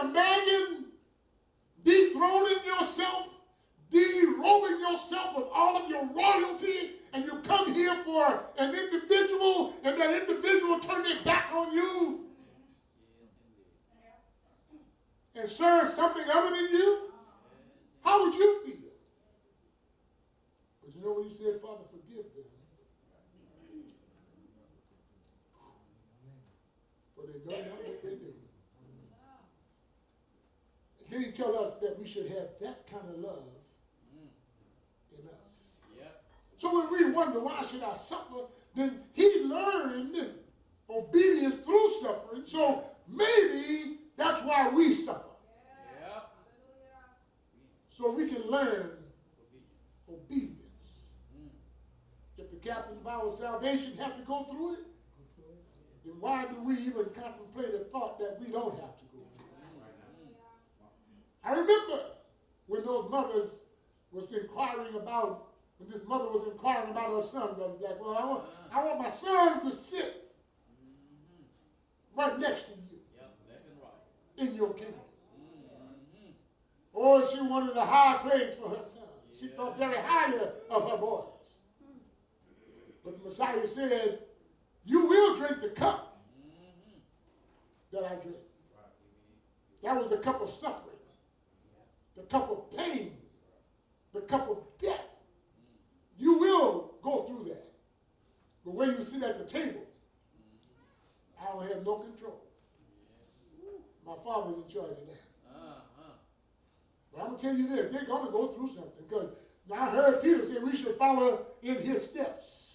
imagine dethroning yourself, derobing yourself of all of your royalty, and you come here for an individual, and that individual turn their back on you and serve something other than you? How would you feel? But you know what he said? Father, forgive them, for they know not what they do. And then he tells us that we should have that kind of love in us. Yep. So when we wonder, why should I suffer? Then he learned obedience through suffering. So maybe that's why we suffer. Yep. So we can learn obedience. If the captain of our salvation had to go through it, then why do we even contemplate a thought that we don't have to go through it? I remember when those mothers was inquiring about, when this mother was inquiring about her son, like, well, I want my sons to sit right next to you in your kingdom. Or she wanted a high place for her son. She thought very highly of her boys. But the Messiah said, you will drink the cup that I drink. That was the cup of suffering, the cup of pain, the cup of death. You will go through that. But when you sit at the table, I don't have no control. My Father's in charge of that. But I'm going to tell you this, they're going to go through something. Because I heard Peter say we should follow in his steps.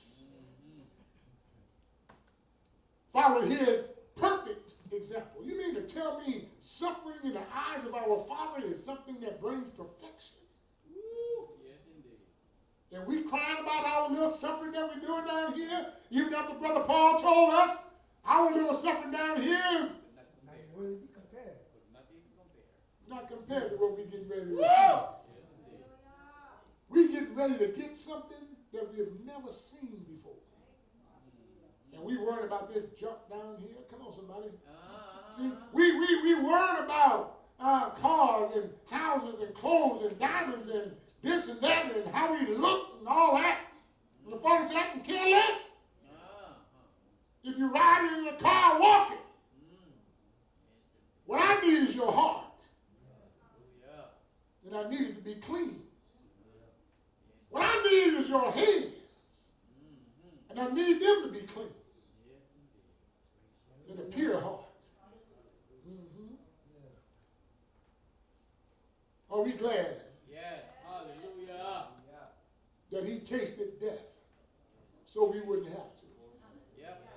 Follow his perfect example. You mean to tell me suffering in the eyes of our Father is something that brings perfection? Yes, indeed. And we crying about our little suffering that we're doing down here, even after Brother Paul told us our little suffering down here is not compared to what we're getting ready to receive. Yes, we're getting ready to get something that we have never seen before. And we worrying about this junk down here. Come on, somebody. See, we worrying about cars and houses and clothes and diamonds and this and that and how we look and all that. And the Father said, I can care less. If you're riding in the car walking, what I need is your heart. And I need it to be clean. What I need is your hands. And I need them to be clean. And a pure heart. Are we glad? Yes, hallelujah. That he tasted death so we wouldn't have to. Yep.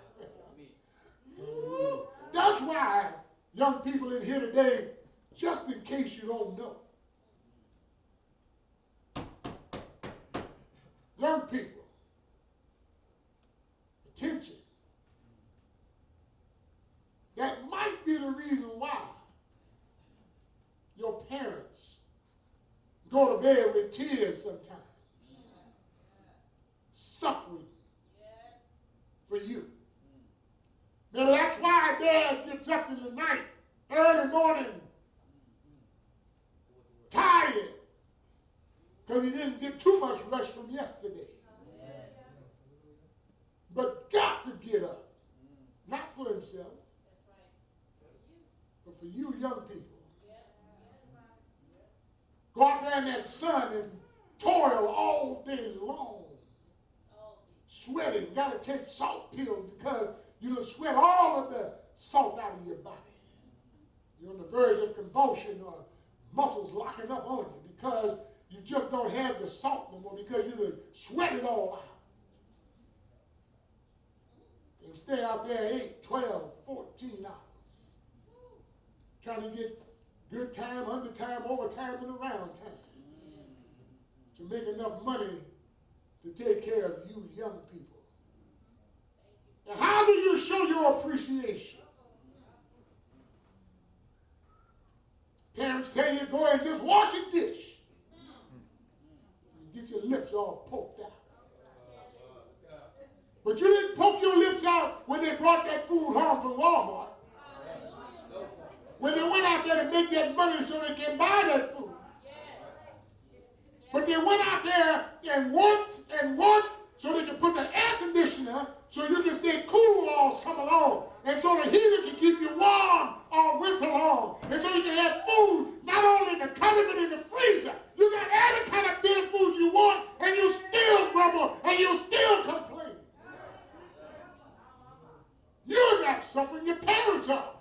That's why young people in here today, just in case you don't know, young people, attention. That might be the reason why your parents go to bed with tears sometimes, suffering for you. Maybe that's why Dad gets up in the night, early morning, tired, because he didn't get too much rest from yesterday. But got to get up, not for himself, but for you young people. Go out there in that sun and toil all day long, sweating. Got to take salt pills because you don't sweat all of the salt out of your body. You're on the verge of convulsion or muscles locking up on you because you just don't have the salt no more because you done sweat it all out. And stay out there 8, 12, 14 hours. Trying to get good time, undertime, overtime, and around time. To make enough money to take care of you young people. Now, how do you show your appreciation? Parents tell you, go ahead and just wash a dish. You get your lips all poked out. But you didn't poke your lips out when they brought that food home from Walmart. When they went out out there to make that money so they can buy that food. But they went out there and worked so they can put the air conditioner so you can stay cool all summer long. And so the heater can keep you warm all winter long. And so you can have food not only in the cupboard but in the freezer. You got every kind of bitter food you want, and you still grumble and you still complain. You're not suffering, your parents are.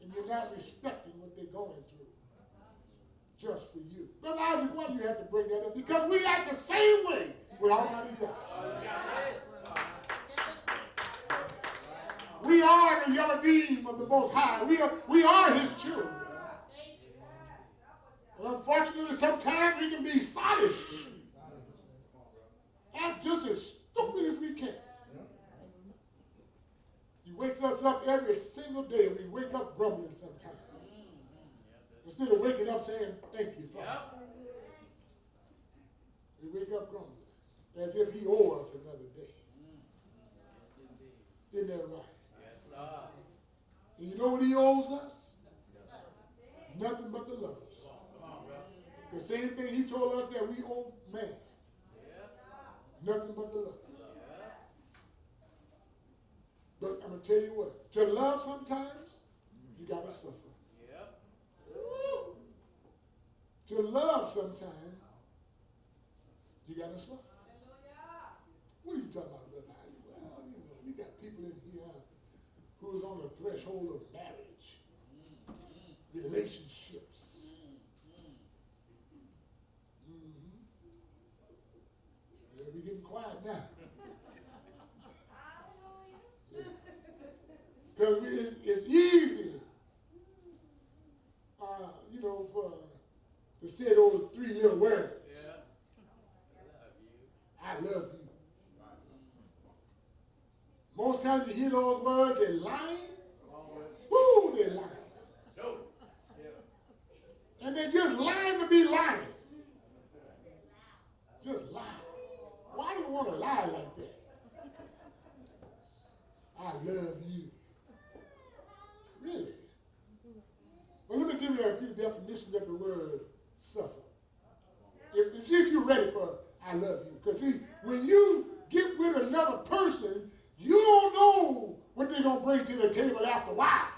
And you're not respecting what they're going through just for you. Brother Isaac, why do you have to bring that up? Because we act the same way with Almighty God. We are the yellow beam of the Most High. We are His children. And unfortunately, sometimes we can be sottish. Act just as stupid as we can. He wakes us up every single day, and we wake up grumbling sometimes. Instead of waking up saying, thank you, Father. We wake up grumbling, as if He owes us another day. Isn't that right? And you know what He owes us? Nothing but to love us. The same thing He told us that we owe man. Nothing but to love us. But I'm going to tell you what. To love sometimes, you got to suffer. To love sometimes, you got to suffer. What are you talking about, Brother Isaac? Well, you know, we got people in here who is on the threshold of marriage, relationships. Yeah, we're getting quiet now. Because it's easy, you know, to say those three little words. I love you. Most times you hear those words, they're lying. Woo, they're lying. And they're just lying to be lying. Just lie. Why do you want to lie like that? I love you. Really? Well, let me give you a few definitions of the word suffer. See if you're ready for I love you. Because see, when you get with another person, you don't know what they're going to bring to the table after a while.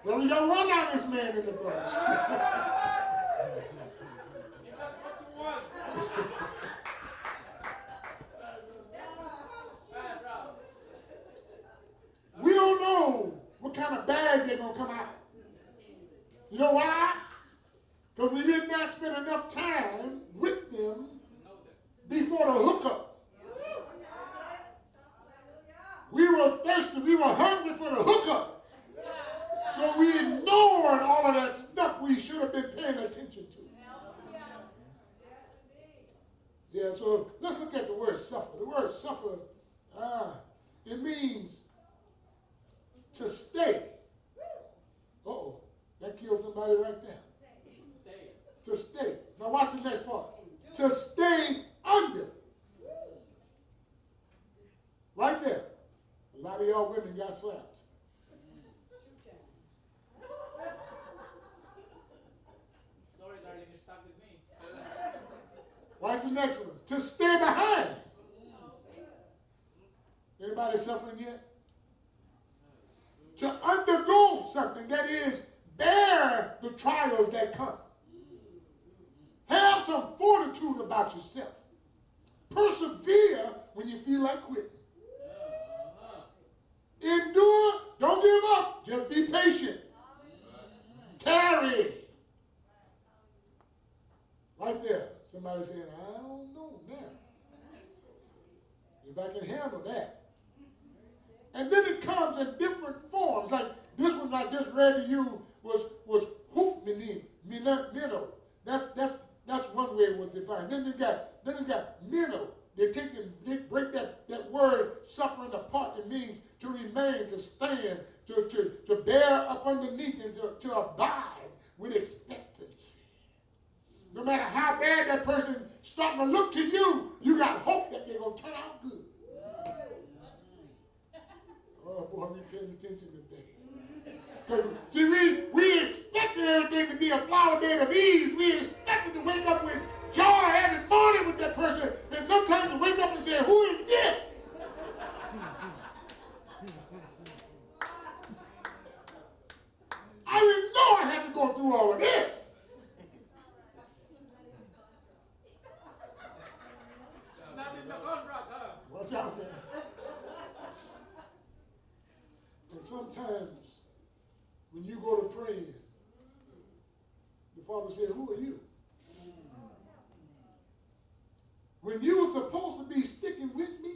Well, we don't run down this man in the bunch. We don't know what kind of bag they're going to come out. You know why? Because we did not spend enough time with them before the hookup. We were thirsty. We were hungry for the hookup. So we ignored all of that stuff we should have been paying attention to. Yeah, so let's look at the word suffer. The word suffer, it means to stay. Uh-oh, that killed somebody right there. To stay. Now watch the next part. To stay under. Right there. A lot of y'all women got slapped. Sorry, darling, you're stuck with me. Watch the next one. To stay behind. Anybody suffering yet? To undergo something, that is, bear the trials that come. Have some fortitude about yourself. Persevere when you feel like quitting. Endure, don't give up, just be patient. Tarry. Right there. Somebody saying, I don't know now if I can handle that. And then it comes in different forms. Like this one I just read to you was hoop minnow. That's one way it was defined. Then it's got minnow. They break that word suffering apart. It means to remain, to stand, to bear up underneath, and to abide with expectancy. No matter how bad that person starting to look to you, you got hope that they're going to turn out good. Oh, boy, we paying attention today. Because, see, we expected everything to be a flower bed of ease. We expected to wake up with joy every morning with that person. And sometimes to wake up and say, who is this? I didn't know I had to go through all of this. It's not in the contract, huh? Watch out, man. And sometimes when you go to praying, the Father said, who are you? When you were supposed to be sticking with me,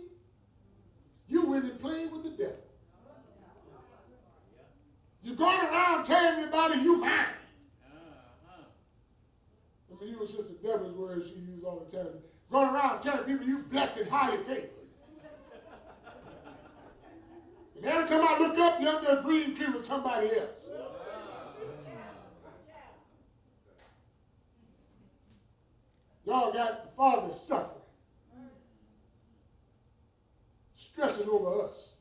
you went and played with the devil. You're going around telling everybody you mine. I mean, it was just the devil's word she used all the time. Going around telling people you blessed and highly favored. And every time I look up, you're under a green tree with somebody else. Y'all got the Father suffering, stressing over us.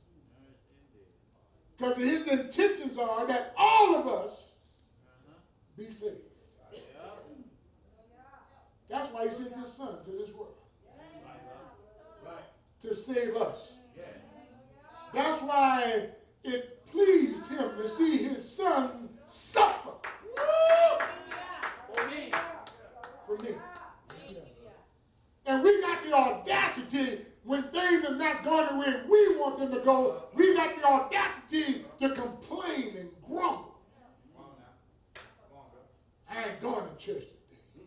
Because his intentions are that all of us be saved. That's why he sent his son to this world. To save us. That's why it pleased him to see his son suffer. For me. For me. And we got the audacity, when things are not going the way we want them to go, we got the audacity to complain and grumble. I ain't going to church today.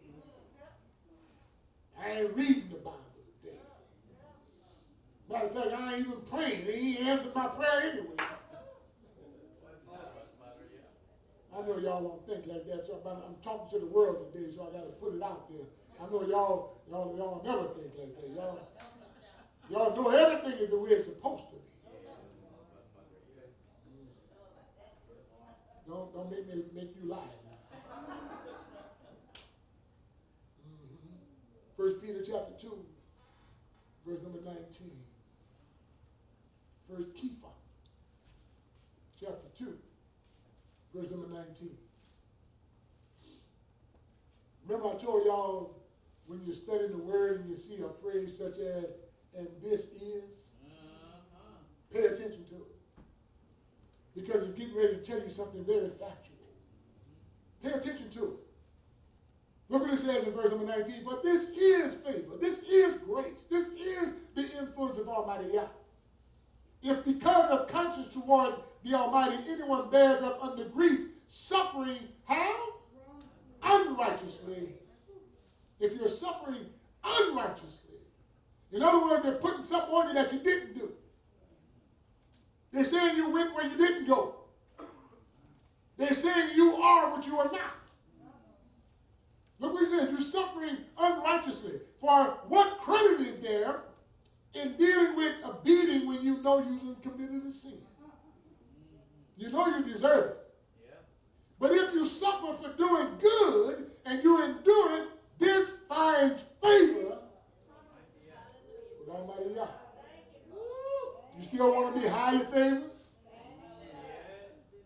I ain't reading the Bible today. Matter of fact, I ain't even praying. He ain't answered my prayer anyway. I know y'all don't think like that, so I'm talking to the world today, so I got to put it out there. I know y'all never think like that. Y'all know everything is the way it's supposed to be. Don't make you lie now. 1 Peter chapter 2, verse number 19. 1 Kepha chapter 2, verse number 19. Remember I told y'all when you're studying the word and you see a phrase such as, and this is, pay attention to it. Because it's getting ready to tell you something very factual. Pay attention to it. Look what it says in verse number 19. For this is favor. This is grace. This is the influence of Almighty Yahweh. If because of conscience toward the Almighty anyone bears up under grief, suffering how? Unrighteously. If you're suffering unrighteously. In other words, they're putting something on you that you didn't do. They're saying you went where you didn't go. They're saying you are what you are not. Look what he said. You're suffering unrighteously. For what credit is there in dealing with a beating when you know you committed a sin? You know you deserve it. Yeah. But if you suffer for doing good and you endure it, this finds favor with Almighty Yahweh. You still want to be highly favored?